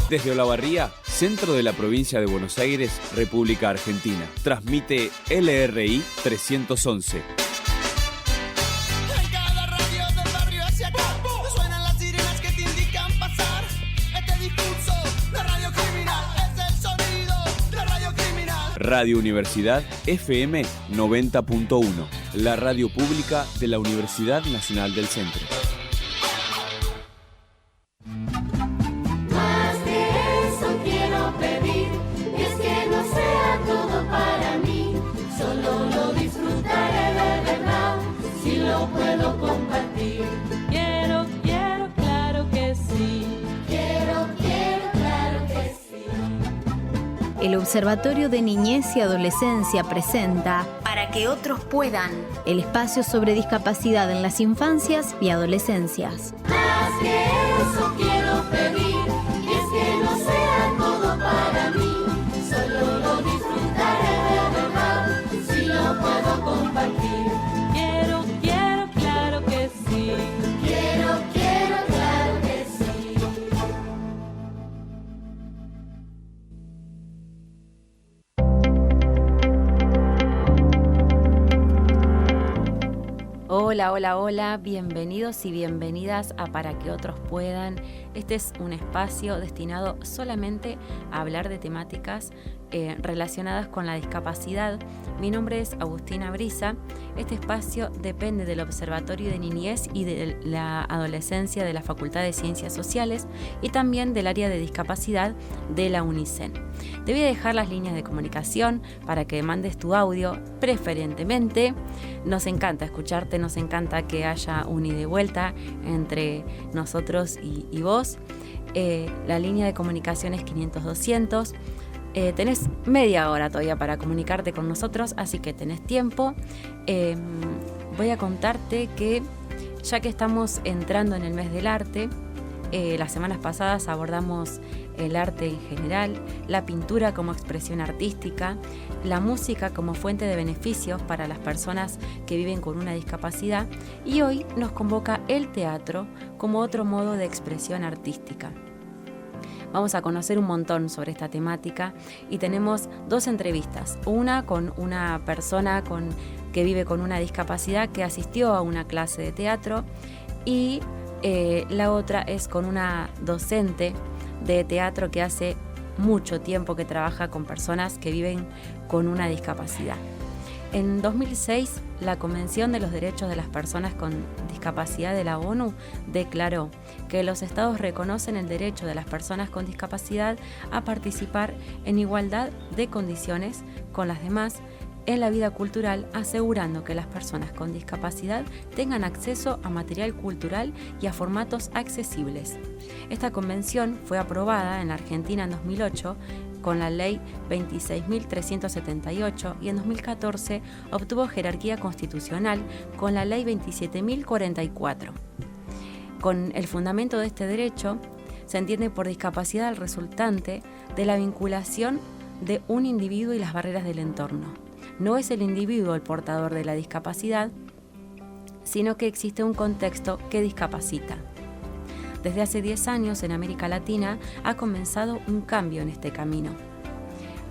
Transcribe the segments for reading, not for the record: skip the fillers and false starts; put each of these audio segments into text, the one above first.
Desde Olavarría, centro de la provincia de Buenos Aires, República Argentina. Transmite LRI 311. En cada radio del barrio hacia acá suenan las sirenas que te indican pasar. Este discurso de Radio Criminal es el sonido de Radio Criminal. Radio Universidad FM 90.1. La radio pública de la Universidad Nacional del Centro. Puedo compartir. Quiero, claro que sí. Quiero, claro que sí. El Observatorio de Niñez y Adolescencia presenta Para que otros puedan, el espacio sobre discapacidad en las infancias y adolescencias. Más que eso quiero pedir, y es que no sea todo para mí. Solo lo disfrutaré de verdad, si lo puedo compartir. Quiero, claro que sí. Hola, bienvenidos y bienvenidas a Para que otros puedan. Este es un espacio destinado solamente a hablar de temáticas relacionadas con la discapacidad. Mi nombre es Agustina Brisa. Este espacio depende del Observatorio de Niñez y de la Adolescencia de la Facultad de Ciencias Sociales y también del área de discapacidad de la UNICEN. Te voy a dejar las líneas de comunicación para que mandes tu audio preferentemente. Nos encanta escucharte, nos encanta que haya un ida y vuelta entre nosotros y vos. La línea de comunicación es 500-200. Tenés media hora todavía para comunicarte con nosotros, así que tenés tiempo. Voy a contarte que ya que estamos entrando en el mes del arte, las semanas pasadas abordamos el arte en general, la pintura como expresión artística, la música como fuente de beneficios para las personas que viven con una discapacidad, y hoy nos convoca el teatro como otro modo de expresión artística. Vamos a conocer un montón sobre esta temática y tenemos dos entrevistas. Una con una persona que vive con una discapacidad que asistió a una clase de teatro y la otra es con una docente de teatro que hace mucho tiempo que trabaja con personas que viven con una discapacidad. En 2006, la Convención de los Derechos de las Personas con Discapacidad de la ONU declaró que los estados reconocen el derecho de las personas con discapacidad a participar en igualdad de condiciones con las demás en la vida cultural, asegurando que las personas con discapacidad tengan acceso a material cultural y a formatos accesibles. Esta convención fue aprobada en la Argentina en 2008 con la Ley 26.378 y en 2014 obtuvo jerarquía constitucional con la Ley 27.044. Con el fundamento de este derecho se entiende por discapacidad el resultante de la vinculación de un individuo y las barreras del entorno. No es el individuo el portador de la discapacidad, sino que existe un contexto que discapacita. Desde hace 10 años en América Latina ha comenzado un cambio en este camino.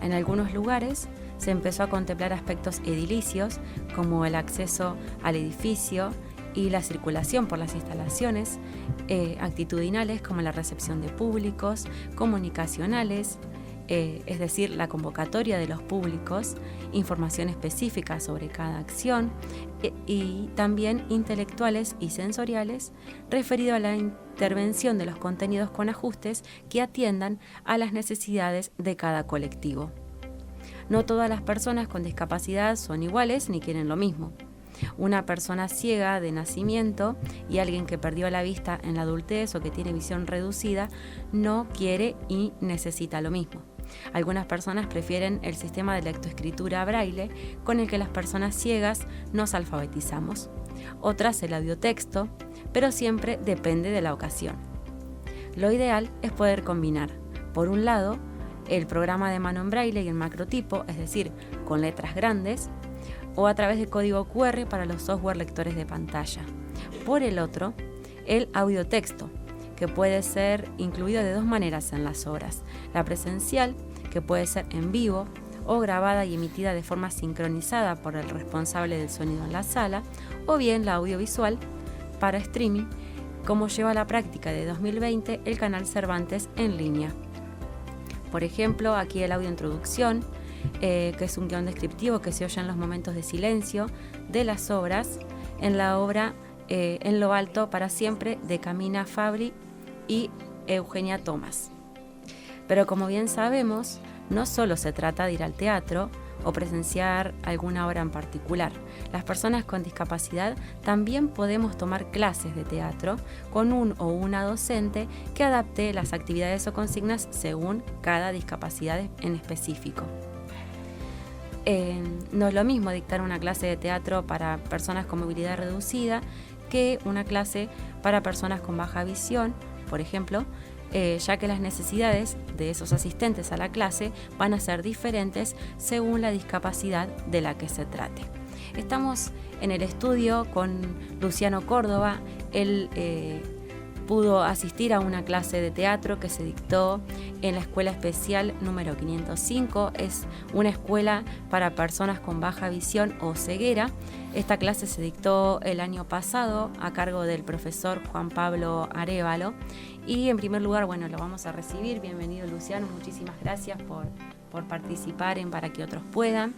En algunos lugares se empezó a contemplar aspectos edilicios como el acceso al edificio y la circulación por las instalaciones, actitudinales como la recepción de públicos, comunicacionales, es decir, la convocatoria de los públicos, información específica sobre cada acción y también intelectuales y sensoriales referido a la intervención de los contenidos con ajustes que atiendan a las necesidades de cada colectivo. No todas las personas con discapacidad son iguales ni quieren lo mismo. Una persona ciega de nacimiento y alguien que perdió la vista en la adultez o que tiene visión reducida no quiere y necesita lo mismo. Algunas personas prefieren el sistema de lectoescritura braille con el que las personas ciegas nos alfabetizamos. Otras el audiotexto, pero siempre depende de la ocasión. Lo ideal es poder combinar, por un lado, el programa de mano en braille y el macrotipo, es decir, con letras grandes, o a través de código QR para los software lectores de pantalla. Por el otro, el audiotexto, que que puede ser incluido de dos maneras en las obras. La presencial, que puede ser en vivo o grabada y emitida de forma sincronizada por el responsable del sonido en la sala, o bien la audiovisual para streaming, como lleva a la práctica de 2020 el canal Cervantes en línea. Por ejemplo, aquí el audio introducción, que es un guión descriptivo que se oye en los momentos de silencio de las obras, en la obra En lo alto para siempre de Camina Fabri y Eugenia Tomás. Pero como bien sabemos, no solo se trata de ir al teatro o presenciar alguna obra en particular. Las personas con discapacidad también podemos tomar clases de teatro con un o una docente que adapte las actividades o consignas según cada discapacidad en específico. No es lo mismo dictar una clase de teatro para personas con movilidad reducida que una clase para personas con baja visión, por ejemplo, ya que las necesidades de esos asistentes a la clase van a ser diferentes según la discapacidad de la que se trate. Estamos en el estudio con Luciano Córdoba. Él pudo asistir a una clase de teatro que se dictó en la Escuela Especial número 505. Es una escuela para personas con baja visión o ceguera. Esta clase se dictó el año pasado a cargo del profesor Juan Pablo Arévalo. Y en primer lugar, bueno, lo vamos a recibir. Bienvenido, Luciano. Muchísimas gracias por participar en Para que otros puedan.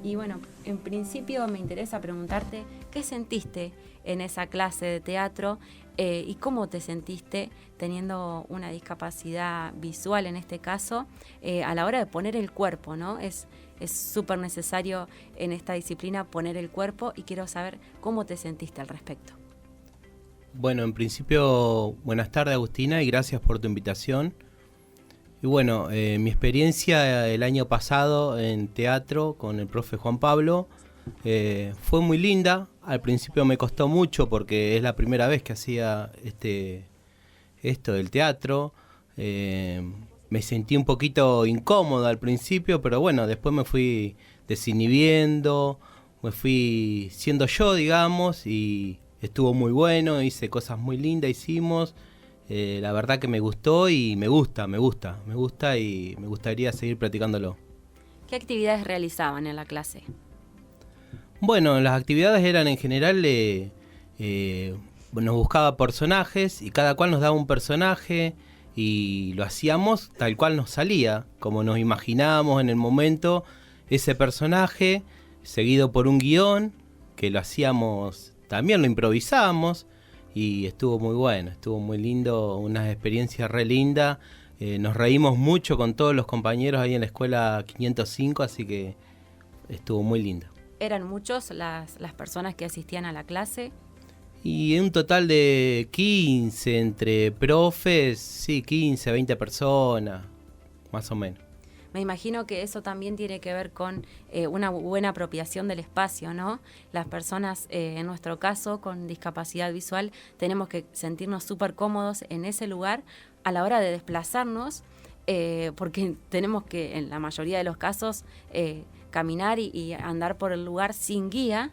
Y bueno, en principio me interesa preguntarte qué sentiste en esa clase de teatro y cómo te sentiste teniendo una discapacidad visual en este caso a la hora de poner el cuerpo, ¿no? Es súper necesario en esta disciplina poner el cuerpo y quiero saber cómo te sentiste al respecto. Bueno, en principio, buenas tardes, Agustina, y gracias por tu invitación. Y bueno, mi experiencia el año pasado en teatro con el profe Juan Pablo fue muy linda. Al principio me costó mucho porque es la primera vez que hacía esto del teatro. Me sentí un poquito incómodo al principio, pero bueno, después me fui desinhibiendo, me fui siendo yo, digamos, y estuvo muy bueno, hice cosas muy lindas, hicimos. La verdad que me gustó y me gusta y me gustaría seguir practicándolo. ¿Qué actividades realizaban en la clase? Bueno, las actividades eran en general, nos buscaba personajes y cada cual nos daba un personaje y lo hacíamos tal cual nos salía, como nos imaginábamos en el momento ese personaje, seguido por un guión, que lo hacíamos, también lo improvisábamos. Y estuvo muy bueno, estuvo muy lindo, una experiencia re linda. Nos reímos mucho con todos los compañeros ahí en la escuela 505, así que estuvo muy lindo. ¿Eran muchos las personas que asistían a la clase? Y un total de 15, entre profes, sí, 15, 20 personas, más o menos. Me imagino que eso también tiene que ver con una buena apropiación del espacio, ¿no? Las personas, en nuestro caso, con discapacidad visual, tenemos que sentirnos súper cómodos en ese lugar a la hora de desplazarnos, porque tenemos que, en la mayoría de los casos, caminar y andar por el lugar sin guía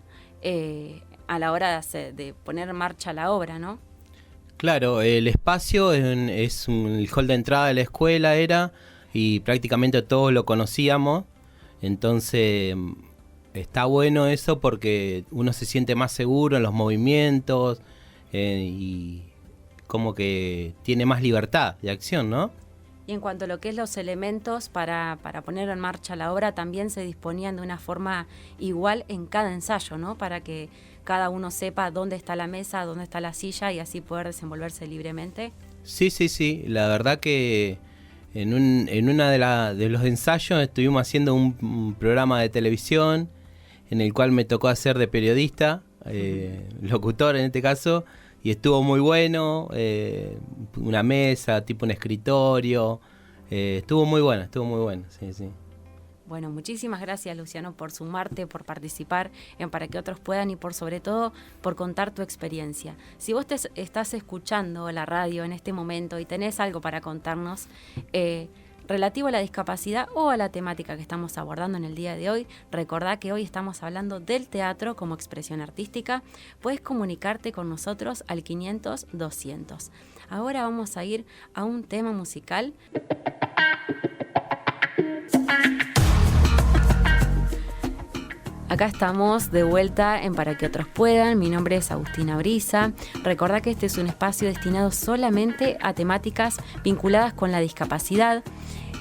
a la hora de poner en marcha la obra, ¿no? Claro, el espacio es el hall de entrada de la escuela y prácticamente todos lo conocíamos, entonces está bueno eso porque uno se siente más seguro en los movimientos y como que tiene más libertad de acción, ¿no? Y en cuanto a lo que es los elementos para poner en marcha la obra, también se disponían de una forma igual en cada ensayo, ¿no? Para que cada uno sepa dónde está la mesa, dónde está la silla y así poder desenvolverse libremente. Sí, la verdad que en una de los ensayos estuvimos haciendo un programa de televisión en el cual me tocó hacer de periodista, locutor en este caso, y estuvo muy bueno, una mesa, tipo un escritorio, estuvo muy bueno, sí. Bueno, muchísimas gracias, Luciano, por sumarte, por participar en Para que otros puedan y por sobre todo por contar tu experiencia. Si vos estás escuchando la radio en este momento y tenés algo para contarnos, relativo a la discapacidad o a la temática que estamos abordando en el día de hoy. Recordá que hoy estamos hablando del teatro como expresión artística. Puedes comunicarte con nosotros al 500-200. Ahora vamos a ir a un tema musical. Acá estamos de vuelta en Para que otros puedan. Mi nombre es Agustina Brisa. Recordá que este es un espacio destinado solamente a temáticas vinculadas con la discapacidad.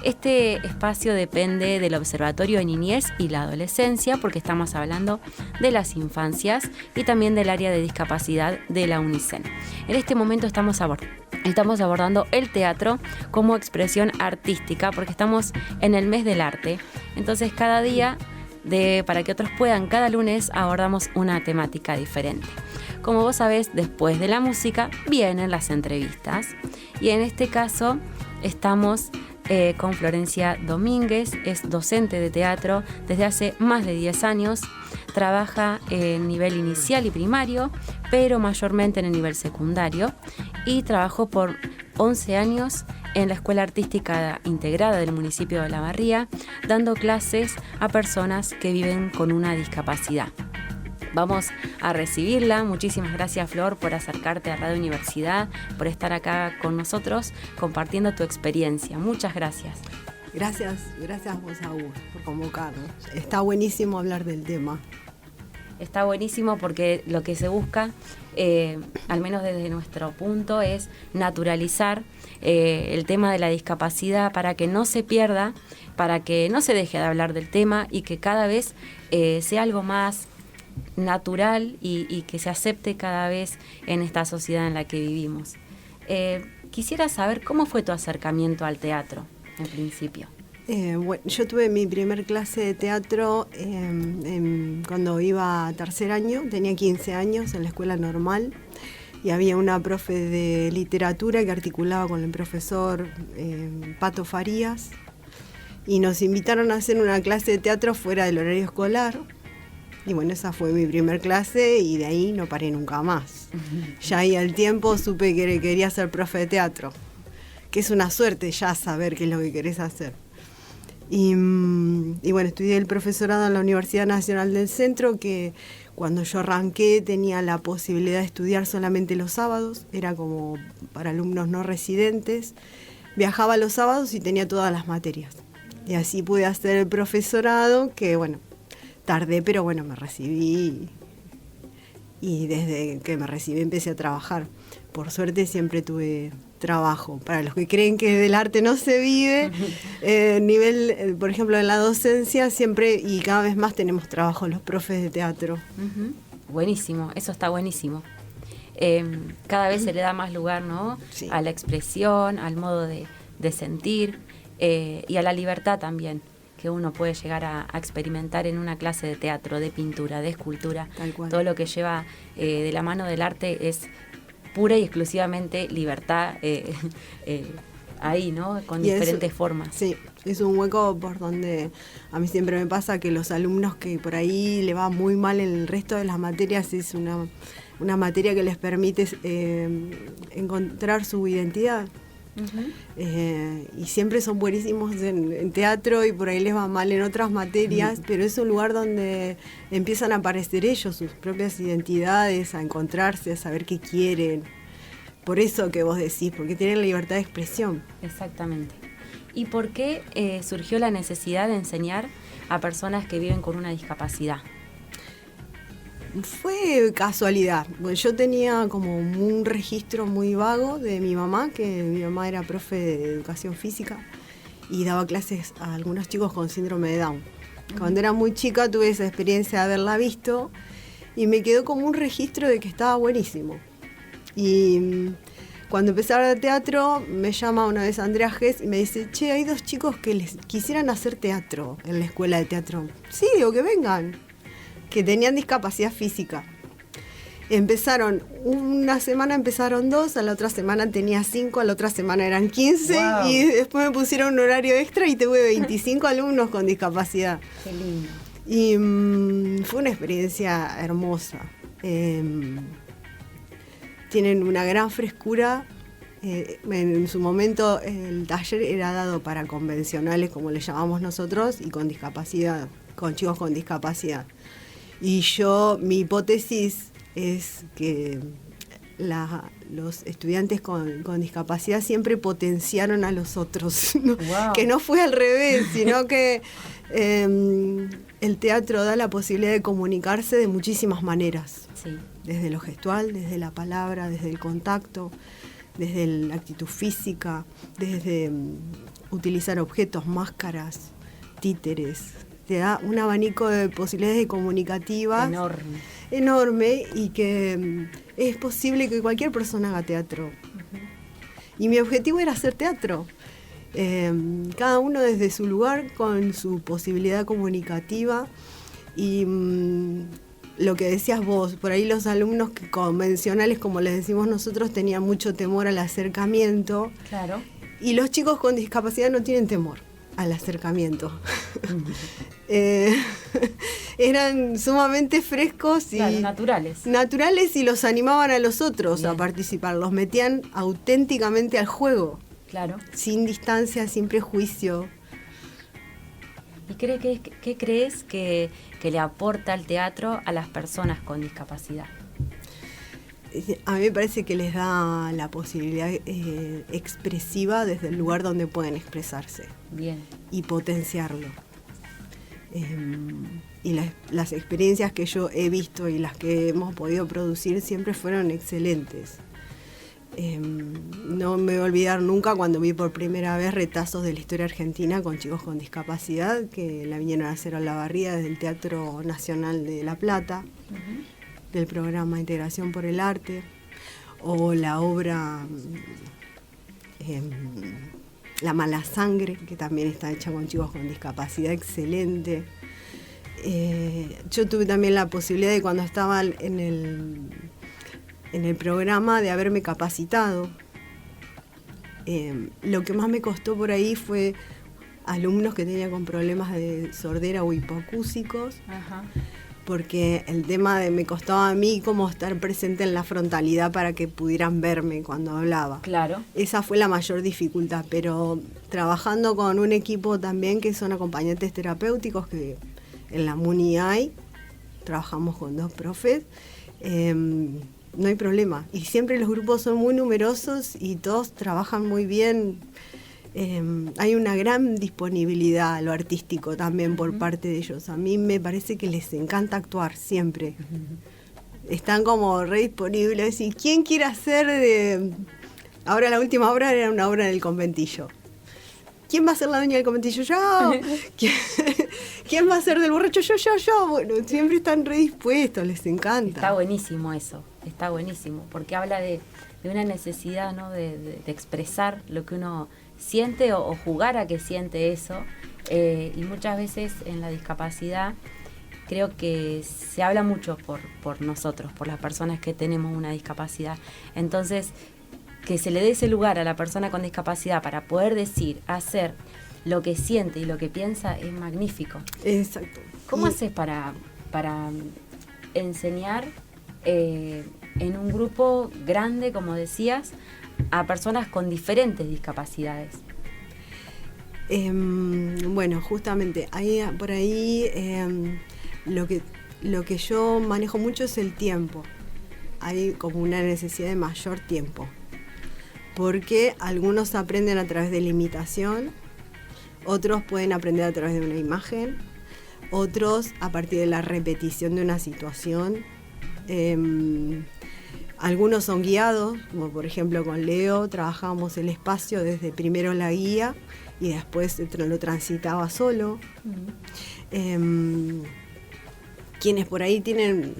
Este espacio depende del Observatorio de Niñez y la Adolescencia, porque estamos hablando de las infancias y también del área de discapacidad de la UNICEN. En este momento estamos abordando el teatro como expresión artística, porque estamos en el mes del arte. Entonces, cada día Para que otros puedan, cada lunes abordamos una temática diferente. Como vos sabés, después de la música vienen las entrevistas. Y en este caso estamos con Florencia Domínguez, es docente de teatro desde hace más de 10 años. Trabaja en nivel inicial y primario, pero mayormente en el nivel secundario. Y trabajó por 11 años en la Escuela Artística Integrada del municipio de Olavarría, dando clases a personas que viven con una discapacidad. Vamos a recibirla. Muchísimas gracias, Flor, por acercarte a Radio Universidad, por estar acá con nosotros compartiendo tu experiencia. Muchas gracias. Gracias vos, Agus, por convocarnos. Está buenísimo hablar del tema. Está buenísimo porque lo que se busca, al menos desde nuestro punto, es naturalizar el tema de la discapacidad para que no se pierda, para que no se deje de hablar del tema y que cada vez sea algo más natural y que se acepte cada vez en esta sociedad en la que vivimos. Quisiera saber cómo fue tu acercamiento al teatro en principio. Bueno, yo tuve mi primer clase de teatro cuando iba a tercer año, tenía 15 años en la escuela normal y había una profe de literatura que articulaba con el profesor Pato Farías y nos invitaron a hacer una clase de teatro fuera del horario escolar. Y bueno, esa fue mi primer clase y de ahí no paré nunca más. Ya ahí al tiempo supe que quería ser profe de teatro, que es una suerte ya saber qué es lo que querés hacer. Y bueno, estudié el profesorado en la Universidad Nacional del Centro, que cuando yo arranqué tenía la posibilidad de estudiar solamente los sábados, era como para alumnos no residentes. Viajaba los sábados y tenía todas las materias. Y así pude hacer el profesorado, que bueno, tardé, pero bueno, me recibí y desde que me recibí empecé a trabajar. Por suerte siempre tuve trabajo. Para los que creen que del arte no se vive, por ejemplo, en la docencia siempre y cada vez más tenemos trabajo los profes de teatro. Buenísimo, eso está buenísimo. Cada vez se le da más lugar, ¿no? Sí. A la expresión, al modo de sentir y a la libertad también que uno puede llegar a experimentar en una clase de teatro, de pintura, de escultura. Tal cual. Todo lo que lleva de la mano del arte es pura y exclusivamente libertad ahí, ¿no? Con Y diferentes eso, formas. Sí, es un hueco por donde a mí siempre me pasa que los alumnos que por ahí le va muy mal en el resto de las materias es una materia que les permite encontrar su identidad. Y siempre son buenísimos en teatro y por ahí les va mal en otras materias, pero es un lugar donde empiezan a aparecer ellos, sus propias identidades, a encontrarse, a saber qué quieren. Por eso que vos decís, porque tienen libertad de expresión. Exactamente. ¿Y por qué surgió la necesidad de enseñar a personas que viven con una discapacidad? Fue casualidad. Bueno, yo tenía como un registro muy vago de mi mamá, que mi mamá era profe de educación física y daba clases a algunos chicos con síndrome de Down. Cuando era muy chica tuve esa experiencia de haberla visto y me quedó como un registro de que estaba buenísimo. Y cuando empecé a hablar de teatro, me llama una vez Andrea Gess y me dice: che, hay 2 chicos que les quisieran hacer teatro en la escuela de teatro. Sí, digo, que vengan. Que tenían discapacidad física. Empezaron, una semana empezaron 2, a la otra semana tenía 5, a la otra semana eran 15, wow. Y después me pusieron un horario extra y tuve 25 alumnos con discapacidad. Qué lindo. Y fue una experiencia hermosa. Tienen una gran frescura, En su momento el taller era dado para convencionales, como le llamamos nosotros, y con discapacidad, con chicos con discapacidad. Y mi hipótesis es que los estudiantes con discapacidad siempre potenciaron a los otros, ¿no? Wow. Que no fue al revés, sino que el teatro da la posibilidad de comunicarse de muchísimas maneras, Sí. desde lo gestual, desde la palabra, desde el contacto, desde la actitud física, desde utilizar objetos, máscaras, títeres. Te da un abanico de posibilidades comunicativas enorme y que es posible que cualquier persona haga teatro. Y mi objetivo era hacer teatro. Cada uno desde su lugar, con su posibilidad comunicativa. Y lo que decías vos, por ahí los alumnos convencionales, como les decimos nosotros, tenían mucho temor al acercamiento. Claro. Y los chicos con discapacidad no tienen temor al acercamiento. Eran sumamente frescos y Claro, naturales. naturales y los animaban a los otros Bien. a participar, los metían auténticamente al juego, Claro. sin distancia, sin prejuicio. ¿Y qué crees que le aporta el teatro a las personas con discapacidad? A mí me parece que les da la posibilidad expresiva desde el lugar donde pueden expresarse Bien. y potenciarlo. Y las experiencias que yo he visto y las que hemos podido producir siempre fueron excelentes. No me voy a olvidar nunca cuando vi por primera vez retazos de la historia argentina con chicos con discapacidad que la vinieron a hacer a Olavarría desde el Teatro Nacional de La Plata, del programa Integración por el Arte, o la obra La Mala Sangre, que también está hecha con chicos con discapacidad, excelente. Yo tuve también la posibilidad de, cuando estaba en el programa, de haberme capacitado. Lo que más me costó por ahí fue alumnos que tenían con problemas de sordera o hipoacúsicos, Ajá. porque el tema me costaba a mí como estar presente en la frontalidad para que pudieran verme cuando hablaba. Claro. Esa fue la mayor dificultad, pero trabajando con un equipo también que son acompañantes terapéuticos, que en la MUNI hay, trabajamos con 2 profes, no hay problema. Y siempre los grupos son muy numerosos y todos trabajan muy bien. Hay una gran disponibilidad a lo artístico también por parte de ellos. A mí me parece que les encanta actuar siempre. Están como re disponibles. ¿Y quién quiere hacer de...? Ahora la última obra era una obra en el conventillo. ¿Quién va a ser la dueña del conventillo? Yo. ¿Quién va a ser del borracho? Yo. Bueno, siempre están re dispuestos, les encanta. Está buenísimo eso, está buenísimo, porque habla de una necesidad, ¿no? de expresar lo que uno siente o jugar a que siente eso. Y muchas veces en la discapacidad creo que se habla mucho por nosotros, por las personas que tenemos una discapacidad. Entonces, que se le dé ese lugar a la persona con discapacidad para poder decir, hacer lo que siente y lo que piensa es magnífico. Exacto. ¿Cómo Y- haces para enseñar en un grupo grande, como decías, a personas con diferentes discapacidades? Bueno, justamente por ahí lo que yo manejo mucho es el tiempo. Hay como una necesidad de mayor tiempo, porque algunos aprenden a través de la imitación, otros pueden aprender a través de una imagen, otros a partir de la repetición de una situación. Algunos son guiados, como por ejemplo con Leo trabajábamos el espacio desde primero la guía y después lo transitaba solo. Quienes por ahí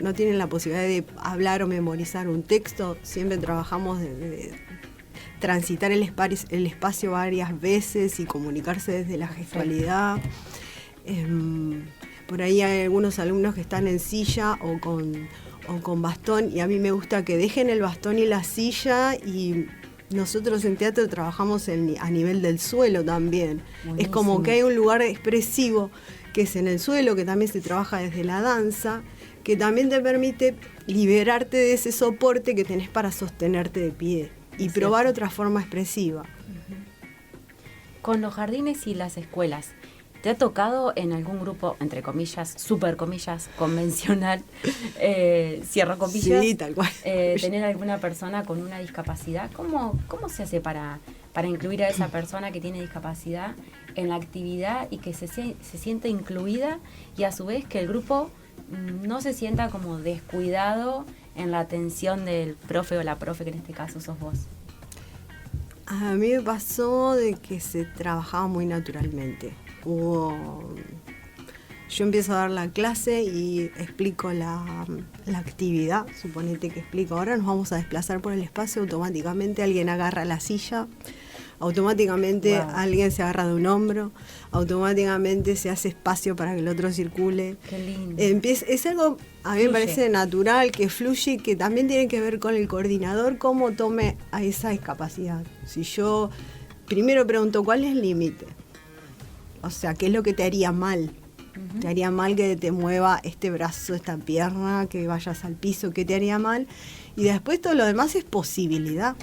no tienen la posibilidad de hablar o memorizar un texto, siempre trabajamos de transitar el espacio varias veces y comunicarse desde la gestualidad. Por ahí hay algunos alumnos que están en silla o con bastón, y a mí me gusta que dejen el bastón y la silla, y nosotros en teatro trabajamos a nivel del suelo también. Buenísimo. Es como que hay un lugar expresivo que es en el suelo, que también se trabaja desde la danza, que también te permite liberarte de ese soporte que tenés para sostenerte de pie. y Es probar cierto. otra forma expresiva. Con los jardines y las escuelas, ¿te ha tocado en algún grupo, entre comillas, super comillas, convencional, cierro comillas, Sí, tal cual. tener alguna persona con una discapacidad? ¿Cómo se hace para incluir a esa persona que tiene discapacidad en la actividad y que se sienta incluida y a su vez que el grupo no se sienta como descuidado en la atención del profe o la profe, que en este caso sos vos? A mí me pasó de que se trabajaba muy naturalmente. Yo empiezo a dar la clase y explico la actividad. Suponete que explico, ahora nos vamos a desplazar por el espacio, automáticamente alguien agarra la silla, automáticamente Wow. alguien se agarra de un hombro, automáticamente se hace espacio para que el otro circule. Qué lindo. Es algo, a mí me Fluye. parece natural, que fluye, que también tiene que ver con el coordinador, cómo tome a esa discapacidad. Si yo primero pregunto, ¿cuál es el límite? O sea, ¿qué es lo que te haría mal? ¿Te haría mal que te mueva este brazo, esta pierna, que vayas al piso? ¿Qué te haría mal? Y después todo lo demás es posibilidad.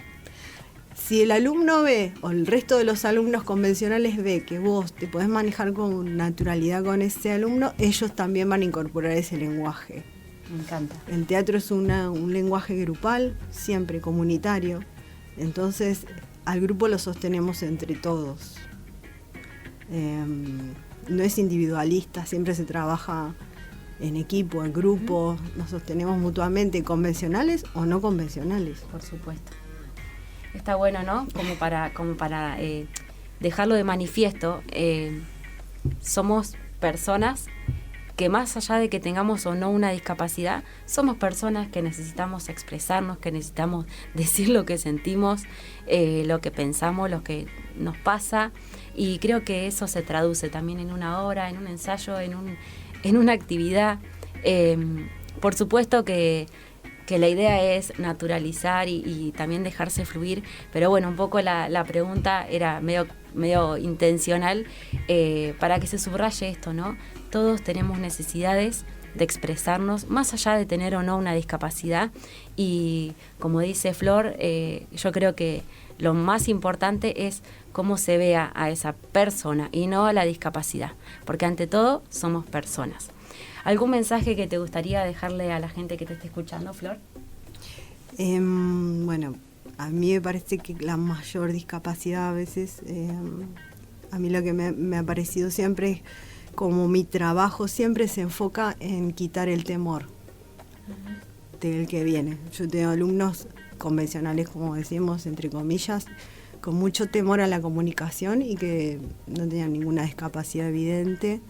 Si el alumno ve, o el resto de los alumnos convencionales ve que vos te podés manejar con naturalidad con ese alumno, ellos también van a incorporar ese lenguaje. Me encanta. El teatro es un lenguaje grupal, siempre comunitario. Entonces, al grupo lo sostenemos entre todos. No es individualista, siempre se trabaja en equipo, en grupo, nos sostenemos mutuamente, convencionales o no convencionales. Por supuesto. Está bueno, ¿no? Como para dejarlo de manifiesto. Somos personas que más allá de que tengamos o no una discapacidad, somos personas que necesitamos expresarnos, que necesitamos decir lo que sentimos, lo que pensamos, lo que nos pasa. Y creo que eso se traduce también en una obra, en un ensayo, en una actividad. Por supuesto que la idea es naturalizar y también dejarse fluir, pero bueno, un poco la pregunta era medio intencional para que se subraye esto, ¿no? Todos tenemos necesidades de expresarnos, más allá de tener o no una discapacidad, y como dice Flor, yo creo que lo más importante es cómo se vea a esa persona y no a la discapacidad, porque ante todo somos personas. ¿Algún mensaje que te gustaría dejarle a la gente que te esté escuchando, Flor? Bueno, a mí me parece que la mayor discapacidad a veces, a mí lo que me ha parecido siempre es como mi trabajo siempre se enfoca en quitar el temor del que viene. Yo tengo alumnos convencionales, como decimos, entre comillas, con mucho temor a la comunicación y que no tenían ninguna discapacidad evidente.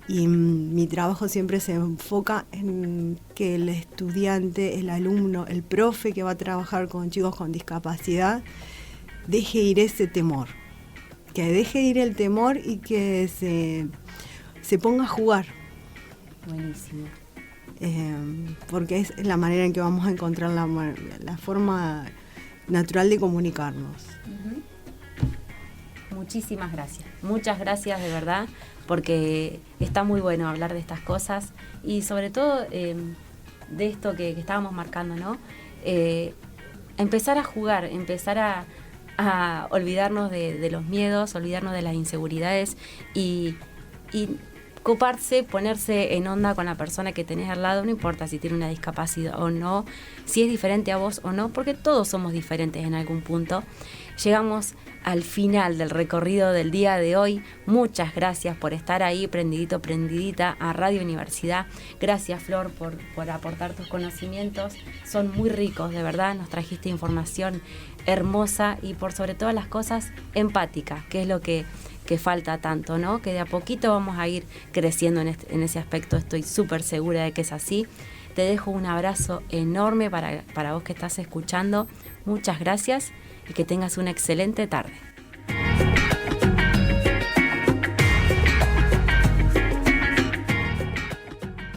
Y mi trabajo siempre se enfoca en que el estudiante, el alumno, el profe que va a trabajar con chicos con discapacidad, deje ir ese temor. Que deje ir el temor y que se ponga a jugar. Buenísimo. Porque es la manera en que vamos a encontrar la forma natural de comunicarnos. Muchísimas gracias. Muchas gracias de verdad, porque está muy bueno hablar de estas cosas y sobre todo de esto que estábamos marcando, ¿no? Empezar a jugar, empezar a olvidarnos de los miedos, olvidarnos de las inseguridades y coparse, ponerse en onda con la persona que tenés al lado, no importa si tiene una discapacidad o no, si es diferente a vos o no, porque todos somos diferentes en algún punto. Llegamos al final del recorrido del día de hoy. Muchas gracias por estar ahí, prendidito, prendidita a Radio Universidad. Gracias, Flor, por aportar tus conocimientos. Son muy ricos, de verdad. Nos trajiste información hermosa y por sobre todas las cosas, empática, que es lo que falta tanto, ¿no? Que de a poquito vamos a ir creciendo en ese aspecto. Estoy súper segura de que es así. Te dejo un abrazo enorme para vos que estás escuchando. Muchas gracias y que tengas una excelente tarde.